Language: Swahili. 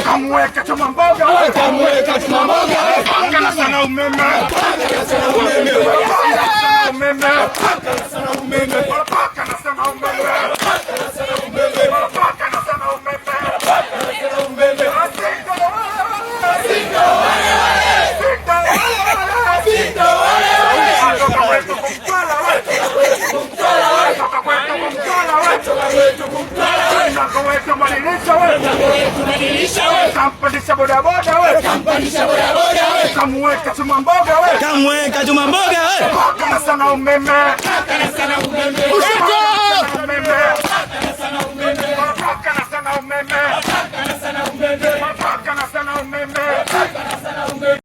Kamweka chuma mboga wewe, kamweka chuma mboga wewe, panga sana umeme, panga sana umeme, umeme, panga sana umeme, panga sana umeme, panga sana umeme, panga sana umeme, panga sana umeme, Singo wale wale, Singo wale wale, toka kwetu kumtwala wewe, kumtwala wewe, toka kwetu kumtwala wewe, toka kwetu kumtwala wewe, toka kwetu badilisha wewe, badilisha wewe, kampandisha bodaboda wewe, kampandisha bodaboda wewe, kamweka chuma mboga wewe, kamweka chuma mboga wewe, paka sana umeme, paka sana umeme.